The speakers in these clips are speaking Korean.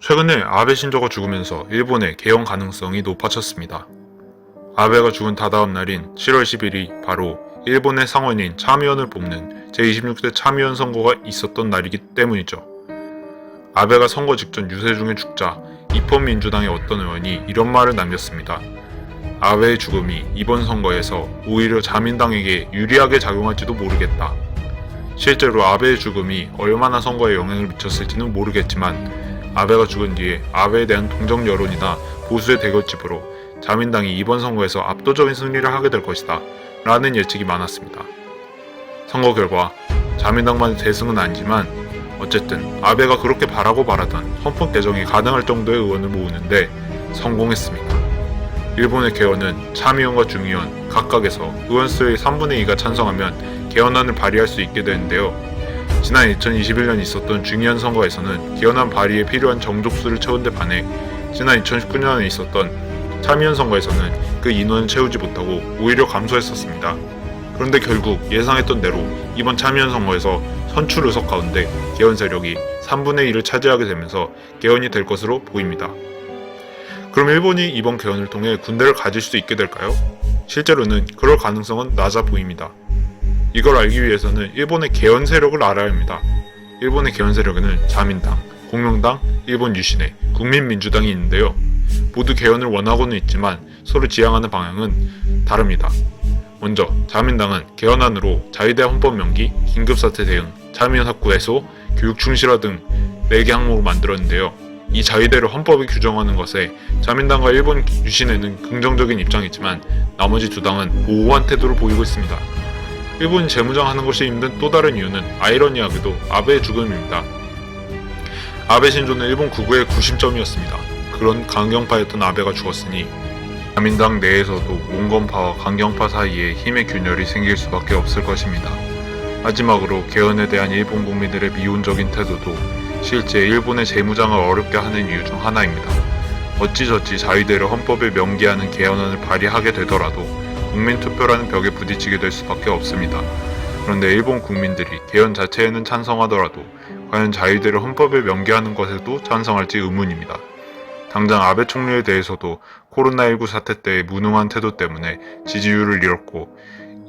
최근에 아베 신조가 죽으면서 일본의 개헌 가능성이 높아졌습니다. 아베가 죽은 다다음 날인 7월 10일이 바로 일본의 상원인 참의원을 뽑는 제26대 참의원 선거가 있었던 날이기 때문이죠. 아베가 선거 직전 유세 중에 죽자 입헌민주당의 어떤 의원이 이런 말을 남겼습니다. 아베의 죽음이 이번 선거에서 오히려 자민당에게 유리하게 작용할지도 모르겠다. 실제로 아베의 죽음이 얼마나 선거에 영향을 미쳤을지는 모르겠지만 아베가 죽은 뒤에 아베에 대한 동정 여론이나 보수의 대결집으로 자민당이 이번 선거에서 압도적인 승리를 하게 될 것이다 라는 예측이 많았습니다. 선거 결과 자민당만의 대승은 아니지만 어쨌든 아베가 그렇게 바라고 바라던 헌법 개정이 가능할 정도의 의원을 모으는데 성공했습니다. 일본의 개헌은 참의원과 중의원 각각에서 의원 수의 3분의 2가 찬성하면 개헌안을 발의할 수 있게 되는데요. 지난 2021년 있었던 중의원 선거에서는 개헌안 발의에 필요한 정족수를 채운 데 반해 지난 2019년에 있었던 참의원 선거에서는 그 인원을 채우지 못하고 오히려 감소했었습니다. 그런데 결국 예상했던 대로 이번 참의원 선거에서 선출 의석 가운데 개헌 세력이 3분의 1을 차지하게 되면서 개헌이 될 것으로 보입니다. 그럼 일본이 이번 개헌을 통해 군대를 가질 수 있게 될까요? 실제로는 그럴 가능성은 낮아 보입니다. 이걸 알기 위해서는 일본의 개헌 세력을 알아야 합니다. 일본의 개헌 세력에는 자민당, 공명당, 일본 유신회, 국민민주당이 있는데요. 모두 개헌을 원하고는 있지만 서로 지향하는 방향은 다릅니다. 먼저 자민당은 개헌안으로 자위대 헌법 명기, 긴급사태 대응, 참의원 학구 해소, 교육 충실화 등 4개 항목을 만들었는데요. 이 자위대를 헌법에 규정하는 것에 자민당과 일본 유신회는 긍정적인 입장이지만 나머지 두 당은 모호한 태도를 보이고 있습니다. 일본이 재무장하는 것이 힘든 또 다른 이유는 아이러니하게도 아베의 죽음입니다. 아베 신조는 일본 구구의 구심점이었습니다. 그런 강경파였던 아베가 죽었으니 자민당 내에서도 온건파와 강경파 사이에 힘의 균열이 생길 수밖에 없을 것입니다. 마지막으로 개헌에 대한 일본 국민들의 미온적인 태도도 실제 일본의 재무장을 어렵게 하는 이유 중 하나입니다. 어찌저찌 자위대를 헌법에 명기하는 개헌안을 발의하게 되더라도 국민투표라는 벽에 부딪히게 될 수밖에 없습니다. 그런데 일본 국민들이 개헌 자체에는 찬성하더라도 과연 자위대를 헌법에 명기하는 것에도 찬성할지 의문입니다. 당장 아베 총리에 대해서도 코로나19 사태 때의 무능한 태도 때문에 지지율을 잃었고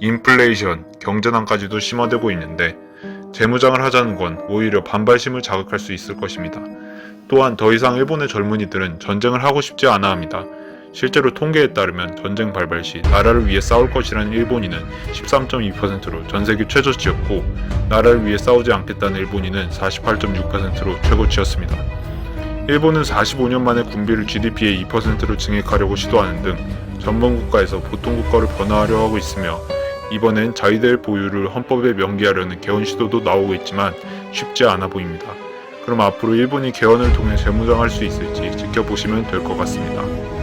인플레이션, 경제난까지도 심화되고 있는데 재무장을 하자는 건 오히려 반발심을 자극할 수 있을 것입니다. 또한 더 이상 일본의 젊은이들은 전쟁을 하고 싶지 않아 합니다. 실제로 통계에 따르면 전쟁 발발 시 나라를 위해 싸울 것이라는 일본인은 13.2%로 전세계 최저치였고 나라를 위해 싸우지 않겠다는 일본인은 48.6%로 최고치였습니다. 일본은 45년 만에 군비를 GDP의 2%로 증액하려고 시도하는 등 전범 국가에서 보통 국가로 변화하려 하고 있으며 이번엔 자위대 보유를 헌법에 명기하려는 개헌 시도도 나오고 있지만 쉽지 않아 보입니다. 그럼 앞으로 일본이 개헌을 통해 재무장할 수 있을지 지켜보시면 될 것 같습니다.